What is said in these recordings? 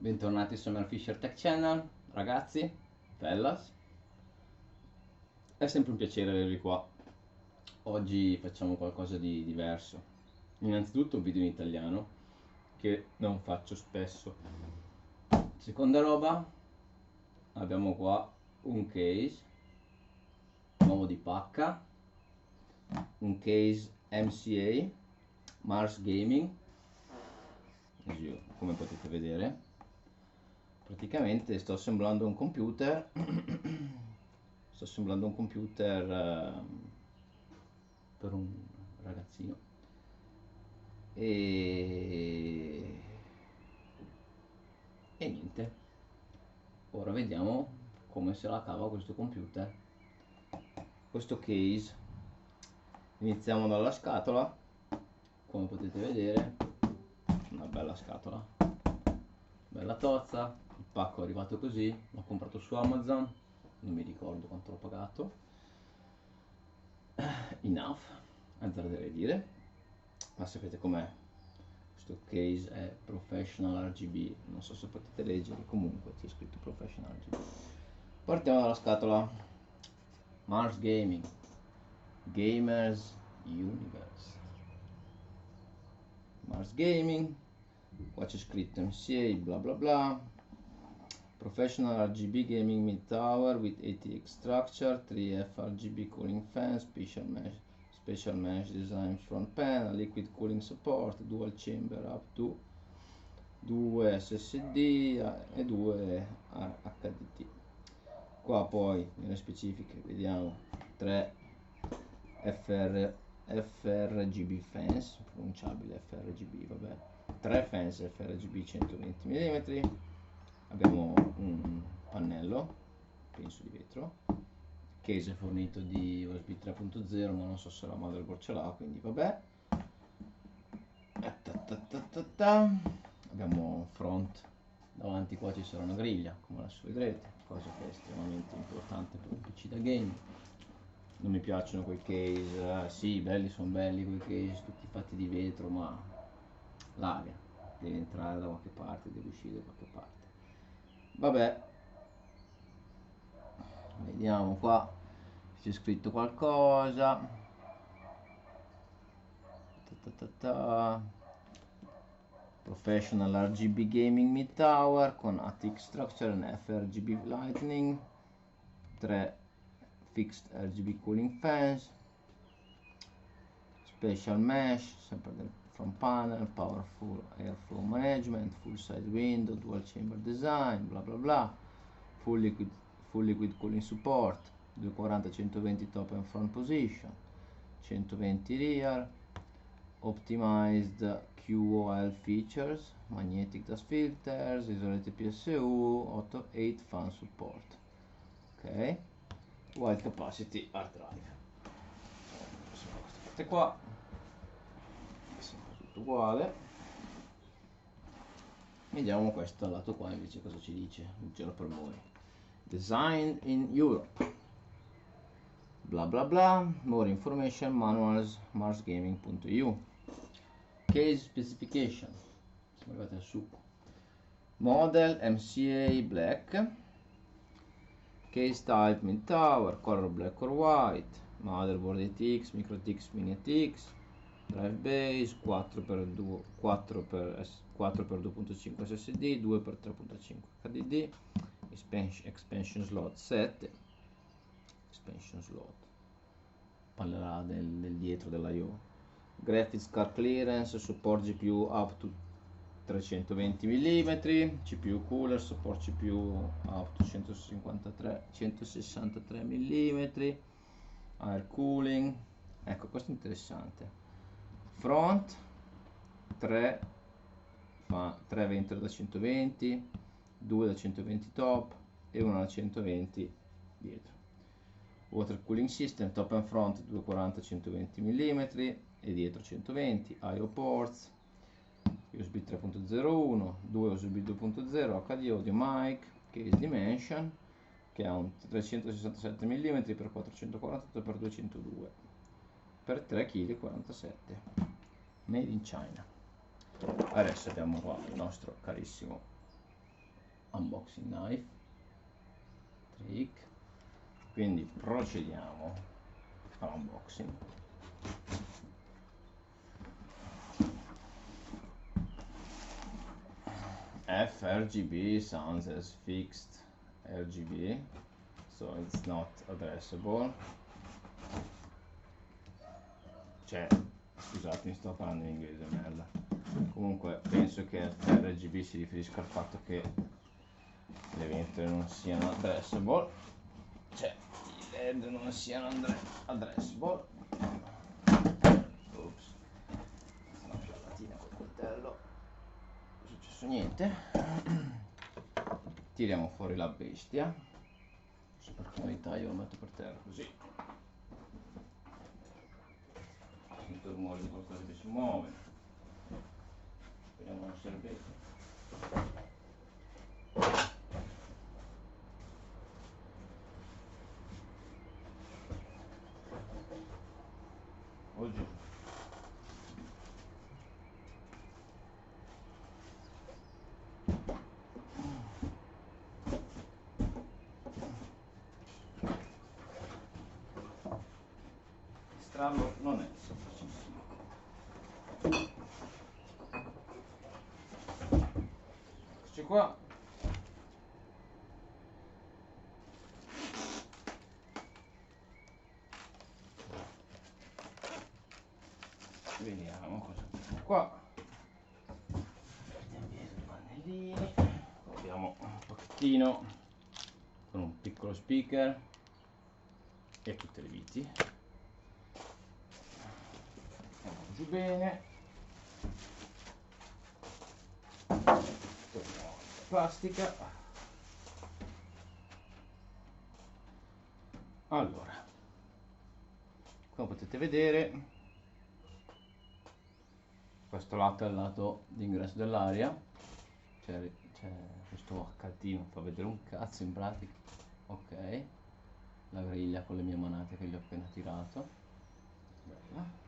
Bentornati su Summer Fisher Tech Channel, ragazzi, fellas, è sempre un piacere avervi qua. Oggi facciamo qualcosa di diverso. Innanzitutto un video in italiano, che non faccio spesso. Seconda roba, abbiamo qua un case nuovo di pacca, un case MCA, Mars Gaming, come potete vedere. Praticamente sto assemblando un computer per un ragazzino e, e niente, ora vediamo come se la cava questo computer, questo case. Iniziamo dalla scatola. Come potete vedere, una bella scatola, bella tozza. Il pacco è arrivato così, l'ho comprato su Amazon, non mi ricordo quanto l'ho pagato. Enough, azzarderei dire, ma sapete com'è, questo case è Professional RGB, non so se potete leggere, comunque c'è scritto Professional RGB. Partiamo dalla scatola. Mars Gaming, Gamers Universe. Mars Gaming, qua c'è scritto MCA bla bla bla. Professional RGB gaming mid tower with ATX structure, 3F RGB cooling fan, special mesh design front panel, liquid cooling support, dual chamber up to 2 SSD e 2 HDD. Qua poi nelle specifiche vediamo 3 FRGB fans, pronunciabile FRGB, vabbè, 3 fans FRGB 120 mm. Abbiamo un pannello, penso di vetro, case è fornito di USB 3.0, ma non so se la motherboard ce l'ha, quindi vabbè. Abbiamo front, davanti qua ci sarà una griglia, come adesso vedrete, cosa che è estremamente importante per un PC da game. Non mi piacciono quei case, sì, belli sono belli quei case tutti fatti di vetro, ma l'aria deve entrare da qualche parte, deve uscire da qualche parte. Vabbè, vediamo qua se c'è scritto qualcosa. Professional RGB Gaming Mid Tower con ATX Structure and FRGB Lightning, 3 Fixed RGB Cooling Fans, Special Mesh, sempre del front panel, Powerful Airflow Management, Full Side Window, Dual Chamber Design, bla bla bla, Full Liquid Cooling Support, 240-120 top and front position, 120 rear, Optimized QoL features, Magnetic Dust Filters, Isolated PSU, 8 fan support. Ok, Wide Capacity Hard Drive. Queste parte qua, tutto uguale. Vediamo questo lato qua invece cosa ci dice. Giro per voi. Designed in Europe. Bla bla bla. More information manuals marsgaming.eu. Case specification. Siamo arrivati al succo. Model MCA black. Case type mid tower, color black or white. Motherboard ATX, micro ATX, mini ATX. Drive base 4x2.5 SSD, 2x3.5 HDD, expansion slot 7, expansion slot, parlerà del dietro dell'IO. Graphics card clearance, support GPU up to 320 mm, CPU cooler, support CPU up to 163 mm, air cooling. Ecco, questo è interessante. Front 3 ventole da 120, 2 da 120 top e 1 da 120 dietro. Water cooling system top and front 240 120 mm e dietro 120. IO ports USB 3.01, 2 USB 2.0, HD audio mic, case dimension che ha un 367 mm x 448 x 202 per 3,47 kg, made in China. Adesso abbiamo qua il nostro carissimo unboxing knife trick, quindi procediamo all'unboxing. FRGB sounds as fixed RGB, so it's not addressable. Cioè, scusatemi, sto parlando in inglese, merda. Comunque penso che RGB si riferisca al fatto che le ventole non siano addressable, cioè i LED non siano addressable. Ops, una fiallatina col coltello, non è successo niente. Tiriamo fuori la bestia, per comodità io lo metto per terra così. Sento il rumore di qualcosa che si muove, speriamo non sia il vetro. O giù. Estrarlo non è semplicissimo. Eccoci qua. Vediamo cosa abbiamo qua. Mettiamo via i pannellini. Abbiamo un pochettino con un piccolo speaker e tutte le viti. Andiamo giù bene. Togliamo la plastica. Allora, come potete vedere, questo lato è il lato d'ingresso dell'aria, c'è questo HT, non fa vedere un cazzo in pratica. Ok, la griglia con le mie manate che gli ho appena tirato, bella.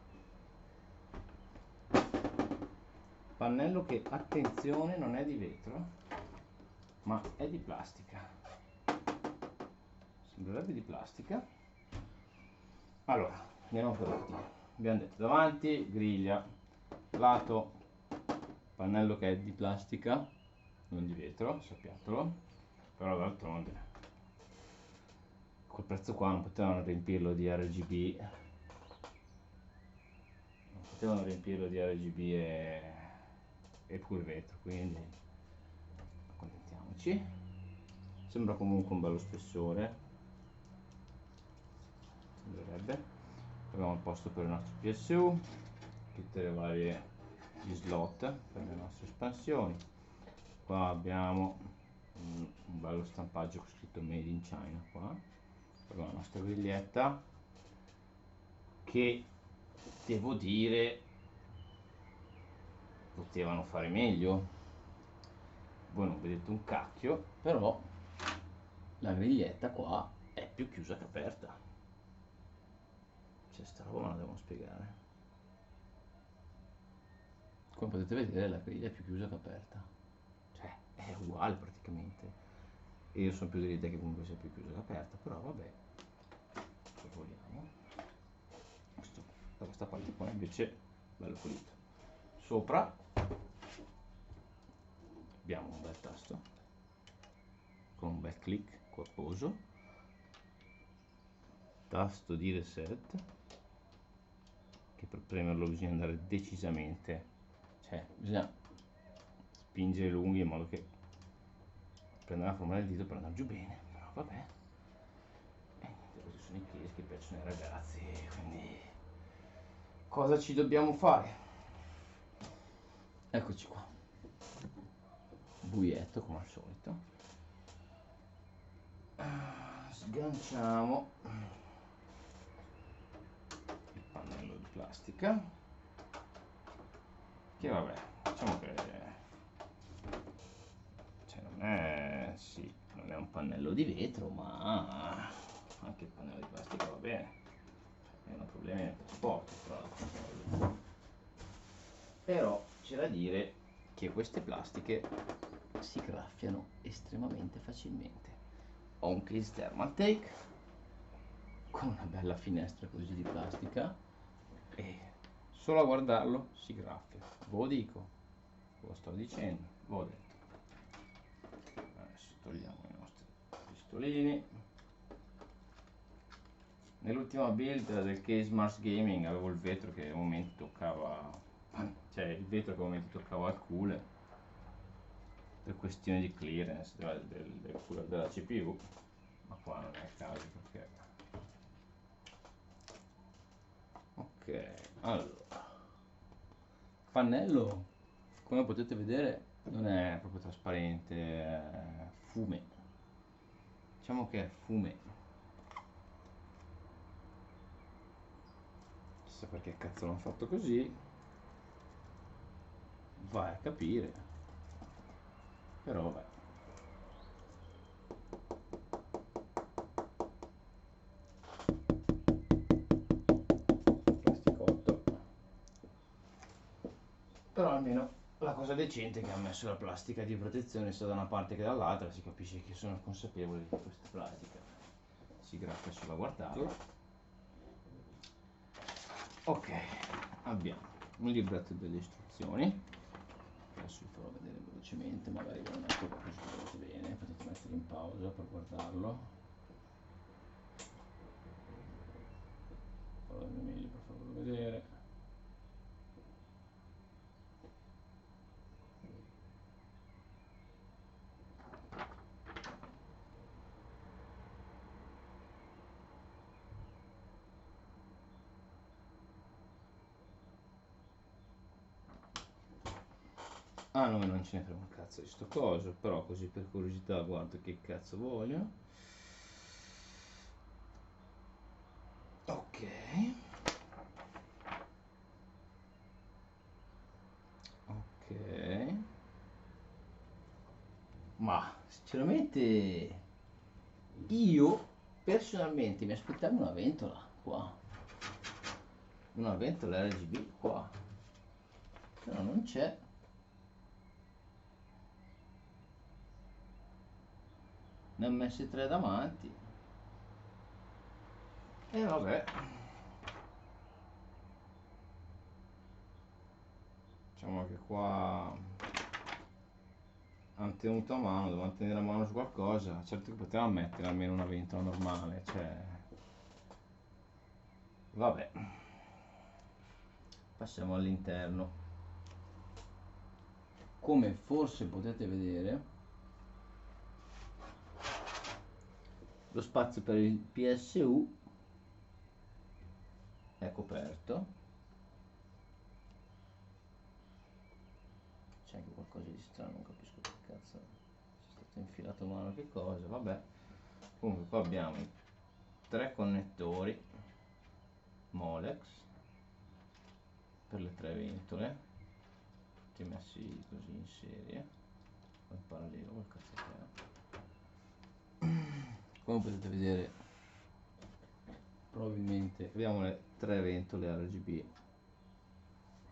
Pannello che, attenzione, non è di vetro ma è di plastica, sembrerebbe di plastica. Allora, andiamo per ordine. Abbiamo detto davanti griglia, lato pannello che è di plastica, non di vetro, sappiatelo, però d'altronde col prezzo qua non potevano riempirlo di RGB, e pure vetro, quindi accontentiamoci. Sembra comunque un bello spessore, sembrerebbe. Abbiamo il posto per il nostro PSU, tutte le varie gli slot per le nostre espansioni. Qua abbiamo un bello stampaggio con scritto Made in China qua. Abbiamo la nostra griglietta che, devo dire, potevano fare meglio. Voi non vedete un cacchio, però la griglietta qua è più chiusa che aperta. Cioè, sta roba me la devono spiegare. Come potete vedere, la griglia è più chiusa che aperta, cioè è uguale praticamente, e io sono più dell'idea che comunque sia più chiusa che aperta, però vabbè, cosa vogliamo. Da questa parte qua invece bello pulito. Sopra abbiamo un bel tasto con un bel click corposo, tasto di reset che per premerlo bisogna andare decisamente, cioè bisogna spingere lunghi in modo che prenda la forma del dito per andare giù bene, però vabbè. E niente, questi sono i case che piacciono ai ragazzi, quindi cosa ci dobbiamo fare? Eccoci qua, buietto come al solito. Sganciamo il pannello di plastica, che vabbè, diciamo che non è un pannello di vetro, ma anche il pannello di plastica va bene, non ho problemi nel trasporto, però c'è da dire che queste plastiche si graffiano estremamente facilmente. Ho un case Thermaltake con una bella finestra così di plastica e solo a guardarlo si graffia. Ve lo dico, ve lo sto dicendo, ve l'ho detto. Adesso togliamo i nostri pistolini. Nell'ultima build del case Mars Gaming avevo il vetro che a momenti toccava, cioè il vetro che a momenti toccava al cooler per questioni di clearance del cooler della CPU, ma qua non è il caso perché ok. Allora, il pannello come potete vedere non è proprio trasparente, è fume, diciamo che è fume. Chissà perché cazzo l'hanno fatto così, vai a capire, però vabbè. Plasticotto, però almeno la cosa decente è che ha messo la plastica di protezione sia da una parte che dall'altra, si capisce che sono consapevoli di questa plastica, si graffia solo a guardarlo. Ok, abbiamo un libretto delle istruzioni, adesso vi farò vedere velocemente, magari ve lo metto così lo vedete bene, potete mettere in pausa per guardarlo. Farò il mio meglio per farvelo vedere. Ah no, non ce ne frega un cazzo di sto coso, però così per curiosità guardo che cazzo voglio. Ok. Ok. Ma sinceramente io personalmente mi aspettavo una ventola qua. Una ventola RGB qua. Però non c'è. Ne ho messi tre davanti. E vabbè. Diciamo che qua hanno tenuto a mano, devono tenere a mano su qualcosa. Certo che potevamo mettere almeno una ventola normale, cioè. Vabbè. Passiamo all'interno. Come forse potete vedere, lo spazio per il PSU è coperto. C'è anche qualcosa di strano, non capisco che cazzo c'è stato infilato a mano, che cosa, vabbè. Comunque qua abbiamo i tre connettori Molex per le tre ventole, tutti messi così in serie o in parallelo, quel cazzo che è. Come potete vedere, probabilmente abbiamo le tre ventole RGB.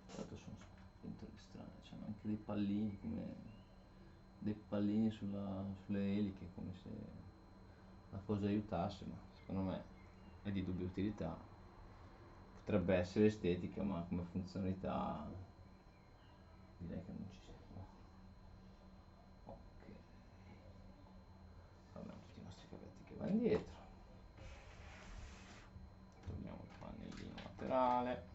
Tra l'altro sono ventole strane, c'hanno anche dei pallini come dei pallini sulle eliche, come se la cosa aiutasse, ma secondo me è di dubbia utilità. Potrebbe essere estetica, ma come funzionalità direi che non ci siamo. Ok, abbiamo tutti i nostri cavetti che vanno dietro. Togliamo il pannellino laterale.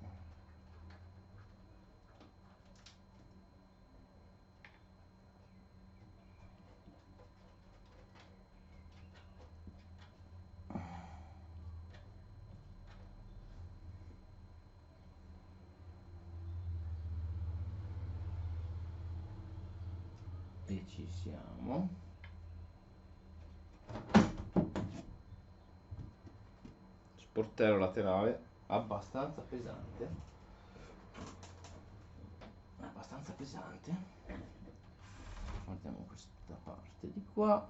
E ci siamo. Sportello laterale abbastanza pesante, guardiamo questa parte di qua,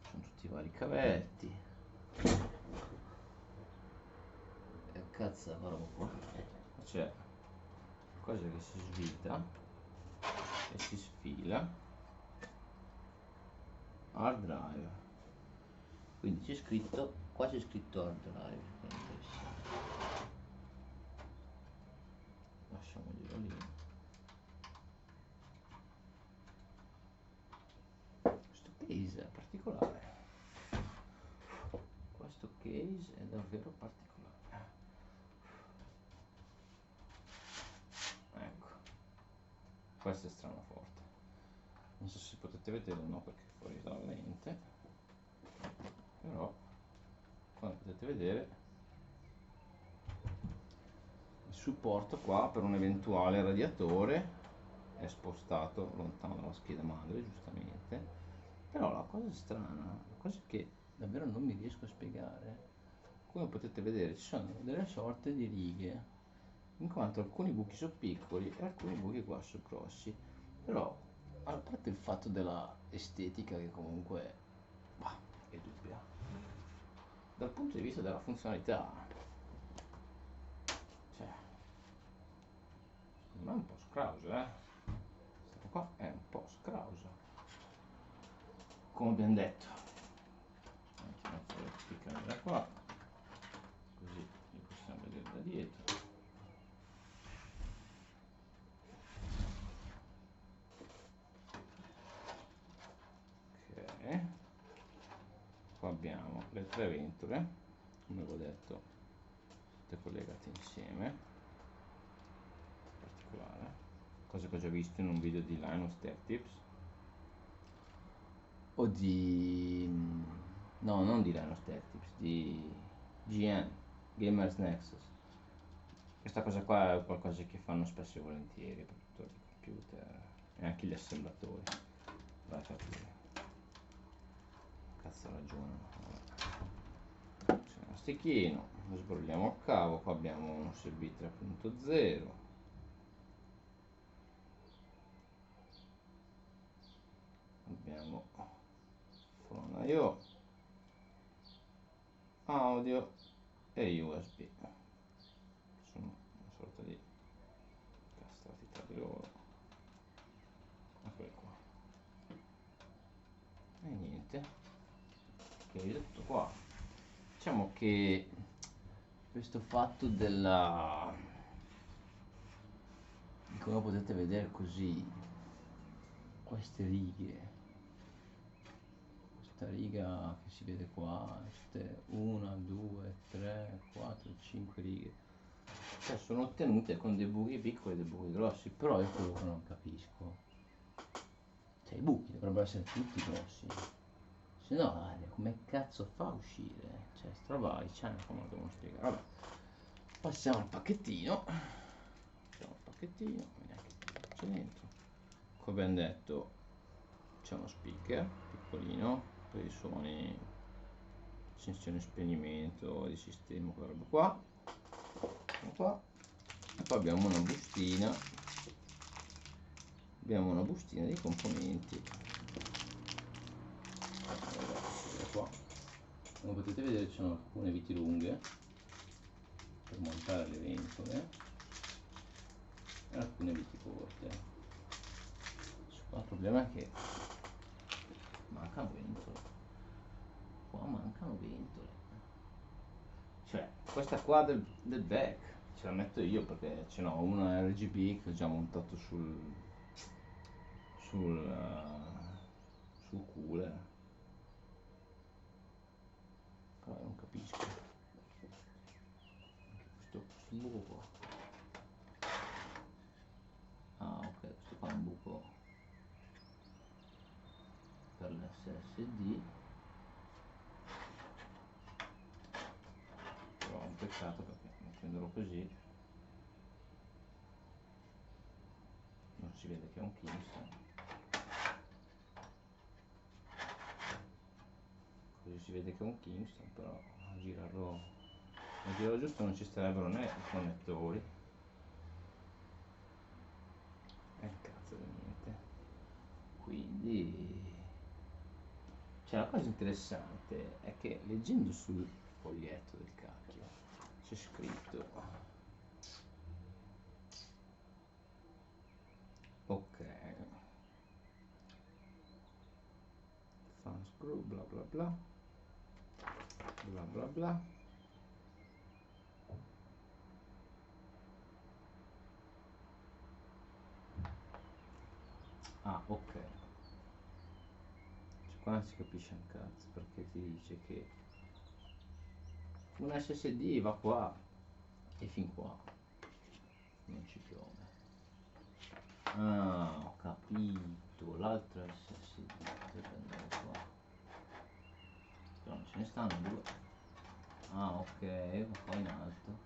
sono tutti i vari cavetti e cazzo la roba qua, c'è qualcosa che si svita, e si sfila hard drive, quindi c'è scritto, qua c'è scritto hard drive, che è interessante. Lasciamoglielo lì. Questo case è particolare, questo case è davvero particolare. Ecco, questo è strano forte, non so se potete vedere o no perché è fuori dalla lente, però come potete vedere il supporto qua per un eventuale radiatore è spostato lontano dalla scheda madre, giustamente. Però la cosa strana, la cosa che davvero non mi riesco a spiegare, come potete vedere ci sono delle sorte di righe, in quanto alcuni buchi sono piccoli e alcuni buchi qua sono grossi. Però, a parte il fatto della estetica che comunque bah, è dubbia, dal punto di vista della funzionalità, cioè, secondo me è un po' scrauso, Questa qua è un po' scrauso. Come abbiamo detto, mettiamo fuori la spicca da qua, così li possiamo vedere da dietro. Ok, qua abbiamo le tre ventole, come avevo detto, tutte collegate insieme, particolare, cosa che ho già visto in un video di Linus Tech Tips, o di, no, non di Linus Tech Tips, di GN, Gamers Nexus. Questa cosa qua è qualcosa che fanno spesso e volentieri per tutto il computer e anche gli assemblatori. Vai a capire. Cazzo ragionano. C'è uno stecchino, lo sbroliamo a cavo, qua abbiamo un USB 3.0. Abbiamo phone I/O, audio e USB. Sono una sorta di castrati tra di loro. Eccoli qua. E niente, che è tutto qua. Diciamo che questo fatto della, di come potete vedere così, queste righe, questa riga che si vede qua, queste 1, 2, 3, 4, 5 righe, cioè sono ottenute con dei buchi piccoli e dei buchi grossi, però io quello che non capisco, cioè i buchi dovrebbero essere tutti grossi, se no l'aria come cazzo fa a uscire? Cioè sta roba i channel come lo devono spiegare? Vabbè, passiamo al pacchettino, vediamo che c'è dentro. Come abbiamo detto c'è uno speaker piccolino per i suoni, accensione e spegnimento di sistema, quella roba qua, e poi abbiamo una bustina di componenti. Qua, come potete vedere ci sono alcune viti lunghe per montare le ventole e alcune viti corte. Qua il problema è che mancano ventole, qua mancano ventole, cioè questa qua del back ce la metto io perché ce n'ho una RGB che ho già montato sul, sul cooler, però non capisco anche questo buco qua. Ah ok, questo qua è un buco per l'SSD, però è un peccato perché mettendolo così non si vede che è un Kingston, così si vede che è un Kingston, però a girarlo giusto non ci starebbero né i connettori e il cazzo di niente. Quindi, cioè, la cosa interessante è che leggendo sul foglietto del cacchio c'è scritto ok, screw, bla bla bla, bla bla bla. Ah, ok. Cioè, qua non si capisce un cazzo perché ti dice che un SSD va qua e fin qua non ci piove. Ah, ho capito, l'altro SSD deve andare qua. Però non ce ne stanno due. Ah, ok, va qua in alto.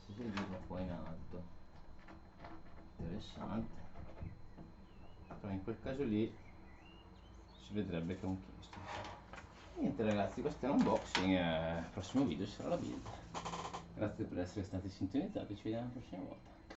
SSD va qua in alto. Interessante. Però in quel caso lì si vedrebbe che è un Kingston. Niente ragazzi, questo è un unboxing, il prossimo video sarà la build. Grazie per essere stati sintonizzati, ci vediamo la prossima volta.